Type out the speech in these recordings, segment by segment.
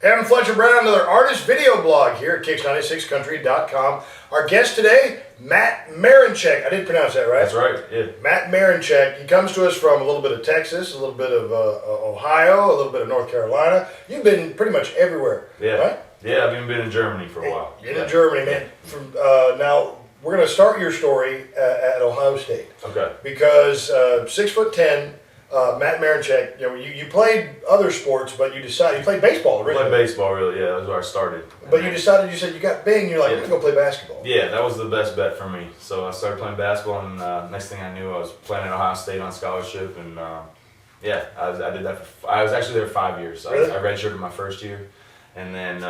Adam Fletcher Brown, another artist video blog here at KIX96country.com. Our guest today, Matt Marinchick. I did pronounce that right? That's right, yeah. Matt Marinchick. He comes to us from a little bit of Texas, a little bit of Ohio, a little bit of North Carolina. You've been pretty much everywhere, right? Yeah, I've even been in Germany for a while. In Germany, man. From now, we're going to start your story at Ohio State. Okay. Because 6'10", Matt Marinchick, you played other sports, but you decided you played baseball originally. I played baseball, really. Yeah, that's where I started. But you said you got big, and you're like, I'm gonna go play basketball. Yeah, that was the best bet for me. So I started playing basketball, and next thing I knew, I was playing at Ohio State on scholarship, and I did that. I was actually there 5 years. So really? I redshirted my first year, and then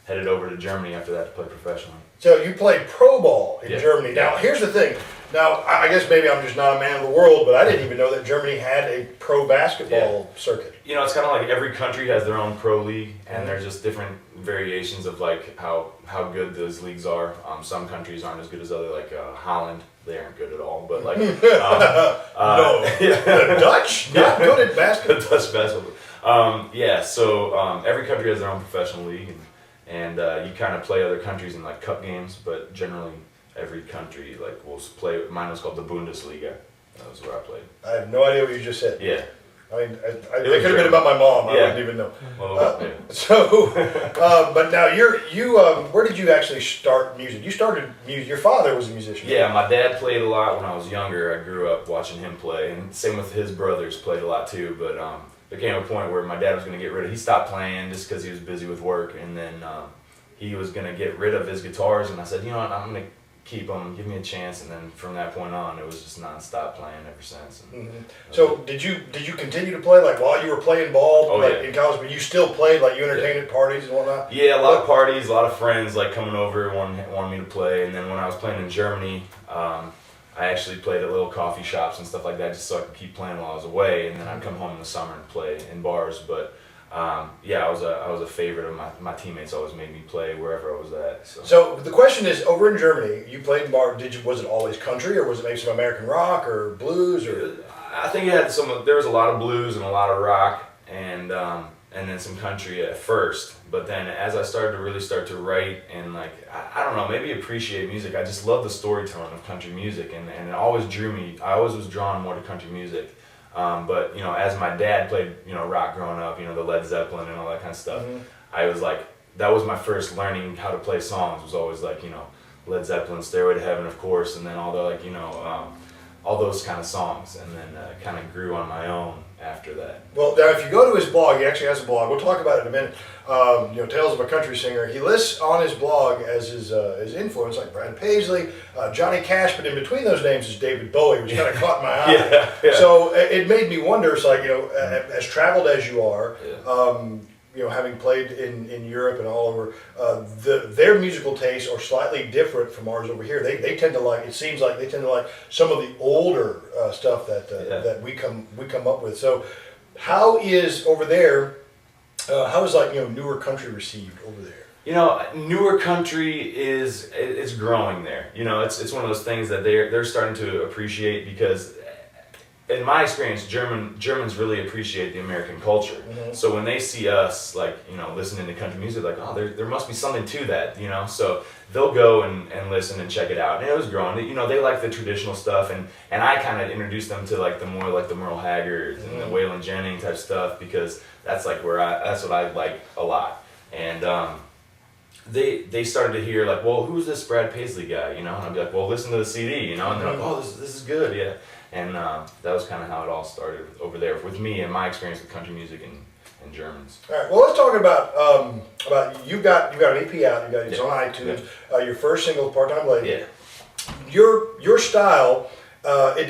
headed over to Germany after that to play professionally. So you played pro ball in Germany. Now, here's the thing. Now, I guess maybe I'm just not a man of the world, but I didn't even know that Germany had a pro basketball circuit. You know, it's kind of like every country has their own pro league, and there's just different variations of like how good those leagues are. Some countries aren't as good as other, like Holland. They aren't good at all, but like no, the Dutch not good at basketball. The Dutch basketball. So every country has their own professional league, and you kind of play other countries in like cup games, but generally every country like will play. Mine was called the Bundesliga. That was where I played. I have no idea what you just said. Yeah. I mean, it could have been about my mom. I wouldn't even know. Well, But now where did you actually start music? You started music. Your father was a musician. Yeah, my dad played a lot when I was younger. I grew up watching him play, and same with his brothers played a lot too. But there came a point where my dad was going to get rid of. He stopped playing just because he was busy with work, and then he was going to get rid of his guitars. And I said, you know what, I'm going to keep them, give me a chance, and then from that point on, it was just nonstop playing ever since. So did you continue to play like while you were playing ball in college? But you still played, like you entertained at parties and whatnot. Yeah, a lot of parties, a lot of friends like coming over wanted me to play. And then when I was playing in Germany, I actually played at little coffee shops and stuff like that just so I could keep playing while I was away. And then I'd come home in the summer and play in bars. But I was a favorite of my teammates. Always made me play wherever I was at. So the question is, over in Germany, you played bar. Was it always country, or was it maybe some American rock or blues? Or I think it had there was a lot of blues and a lot of rock, and then some country at first. But then as I started to really start to write and like I don't know, maybe appreciate music, I just love the storytelling of country music, and it always drew me. I always was drawn more to country music. But as my dad played, rock growing up, the Led Zeppelin and all that kind of stuff, I was like, that was my first learning how to play songs. Was always like, Led Zeppelin, Stairway to Heaven, of course, and then all the like, all those kind of songs, and then kind of grew on my own after that. Well, now if you go to his blog, he actually has a blog. We'll talk about it in a minute. Tales of a Country Singer. He lists on his blog as his influence like Brad Paisley, Johnny Cash, but in between those names is David Bowie, which kind of caught my eye. Yeah. So it made me wonder. It's like as traveled as you are. Having played in Europe and all over, their musical tastes are slightly different from ours over here. They tend to like. It seems like they tend to like some of the older stuff that we come up with. So, how is over there? How is like newer country received over there? Newer country it's growing there. It's one of those things that they're starting to appreciate because. In my experience, Germans really appreciate the American culture. So when they see us, like, listening to country music, like, oh, there must be something to that, So they'll go and listen and check it out. And it was growing. They like the traditional stuff, and I kind of introduced them to like the more like the Merle Haggards and the Waylon Jennings type stuff because that's like that's what I like a lot. And they started to hear like, well, who's this Brad Paisley guy? And I'd be like, well, listen to the CD, and they're like, oh, this is good, yeah. And that was kind of how it all started over there with me and my experience with country music and Germans. All right. Well, let's talk about you've got an EP out. It's on iTunes. Your first single, Part-Time Lady. Yeah. Your style. It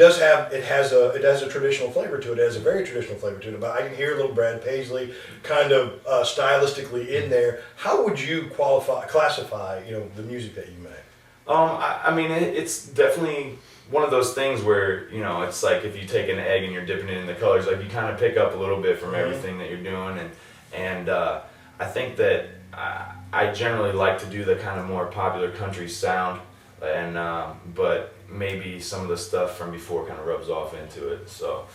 has a traditional flavor to it. It has a very traditional flavor to it. But I can hear a little Brad Paisley kind of stylistically in there. How would you classify the music that you make? I mean, it's definitely one of those things where, it's like if you take an egg and you're dipping it in the colors, like you kind of pick up a little bit from everything that you're doing. And I think that I generally like to do the kind of more popular country sound, and but maybe some of the stuff from before kind of rubs off into it. So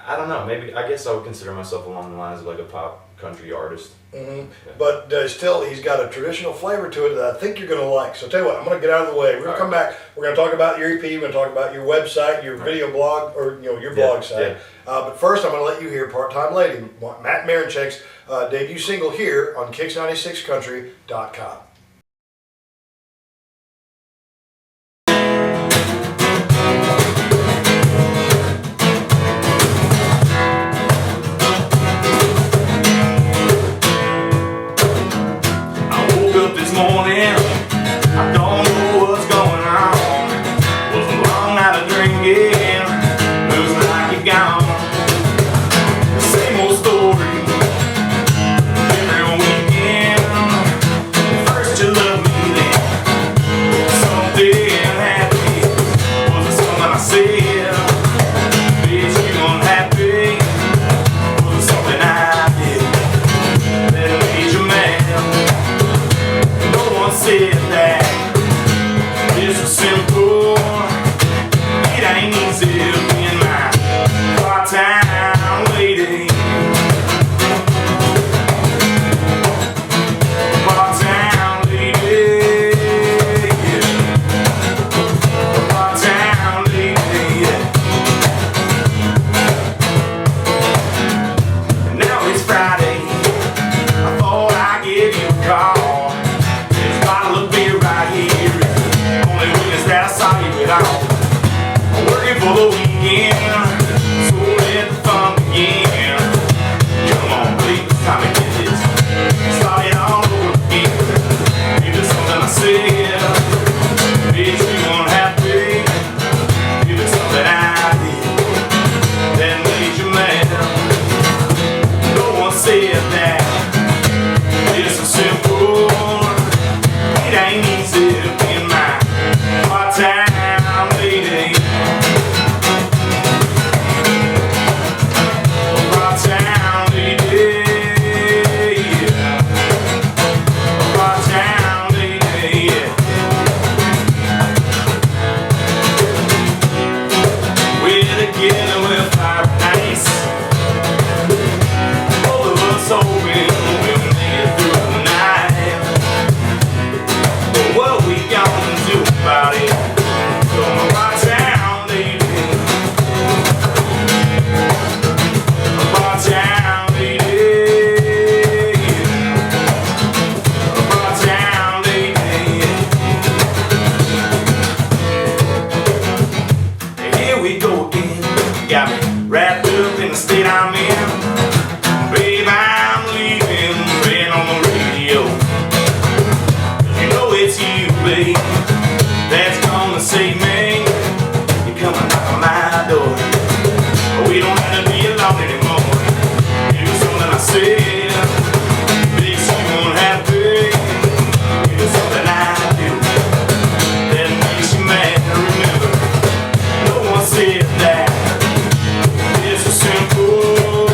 I don't know, maybe, I guess I would consider myself along the lines of like a pop country artist. But still, he's got a traditional flavor to it that I think you're going to like. So, tell you what, I'm going to get out of the way. We're going to come back. We're going to talk about your EP. We're going to talk about your website, your video blog, or your blog site. But first, I'm going to let you hear "Part-Time Lady," Matt Marinchick's debut single here on KIX96country.com. Morning, I don't know what's going on. Was a long night of drinking, looks like you're gone. Same old story every weekend. First you loved me, then something happened. Was it something I said? Bitch, you unhappy? Was it something I did that made you mad? Said that this was simple. It ain't easy being my part-time lady. Part-time lady, yeah. Part-time lady, yeah. And now it's Friday. I thought I'd give you a call. I'm working for the weekend, so let the fun begin. Come on, baby, it's time to get this started all over again. If it's something I said, bitch, you unhappy. If it's something I did that made you mad, no one said that. It's so simple. It ain't easy being my part-time lady. Part-time lady, yeah. Part-time lady, yeah. We're together with our nice. Both of us hoping we'll make it through the night. But what we gonna do about it? Part-time lady, part-time lady, part-time lady. Here we go again. Got me wrapped up in the state I'm in. Babe, I'm leaving, been on the radio. You know it's you, babe, that's gonna save me. You come and knock on my door. We don't have to be alone anymore. It was something I said, makes you unhappy. It was something I do that makes you mad. Remember, no one said that. It's so simple.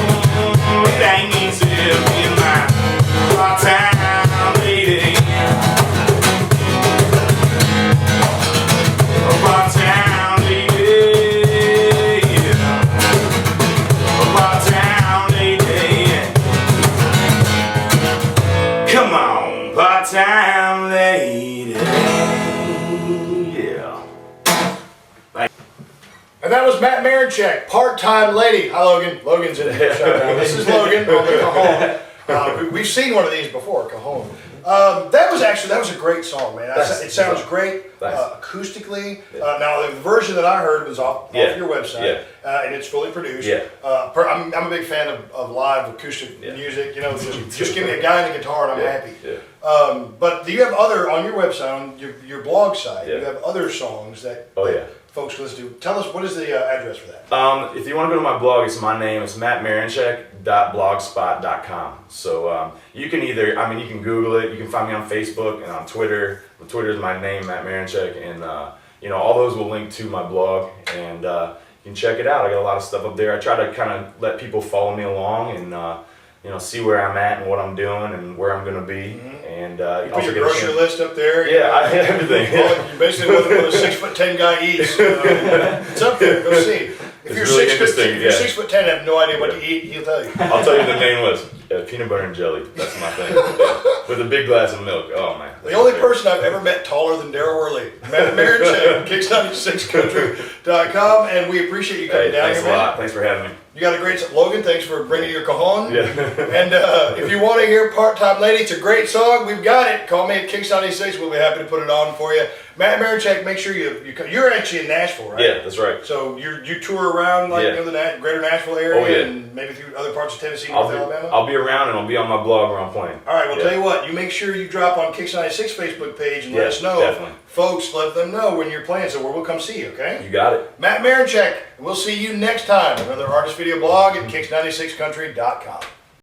It ain't easy being my part-time lady. Part-time lady, yeah. Part-time lady, yeah. Come on, part-time lady, yeah. And that was Matt Marinchick, Part-Time Lady. Hi, Logan. Logan's in here. This is Logan on the Cajon. We've seen one of these before, Cajon. That was a great song, man. It sounds great acoustically. Now, the version that I heard was off your website, and it's fully produced. I'm a big fan of live acoustic music. You know, just give me a guy and a guitar, and I'm happy. But do you have other on your website, on your blog site? You have other songs that folks can listen to. Tell us, what is the address for that? If you want to go to my blog, it's my name. It's mattmarinchick.blogspot.com. So you can either, you can Google it. You can find me on Facebook and on Twitter. Twitter is my name, Matt Marinchick, and all those will link to my blog, and you can check it out. I got a lot of stuff up there. I try to kind of let people follow me along and see where I'm at and what I'm doing and where I'm going to be. And you put your grocery list up there. Everything. Well, you basically what a 6'10" guy eats. It's up there. Go see. If you're really 6'10" and have no idea what to eat, he'll tell you. I'll tell you the main list. Peanut butter and jelly. That's my thing. Yeah. With a big glass of milk. Oh man. The only person I've ever met taller than Daryl Worley. Matt Marinchick, KIX96country.com, and we appreciate you coming down thanks here, a man. lot. Thanks for having me. You got a great Logan. Thanks for bringing your cajon. Yeah. And if you want to hear Part-Time Lady, it's a great song. We've got it. Call me at KIX96. We'll be happy to put it on for you. Matt Marinchick, make sure you're actually in Nashville, right? Yeah, that's right. So you tour around like the greater Nashville area, Oh, yeah. and maybe through other parts of Tennessee, North Alabama. I'll be around, and I'll be on my blog where I'm playing. All right. Well, tell you what. You make sure you drop on KIX96 Facebook page and let us know. Definitely. Folks, let them know when you're playing, so we'll come see you. Okay. You got it. Matt Marinchick. We'll see you next time. Another artist video blog at KIX96country.com.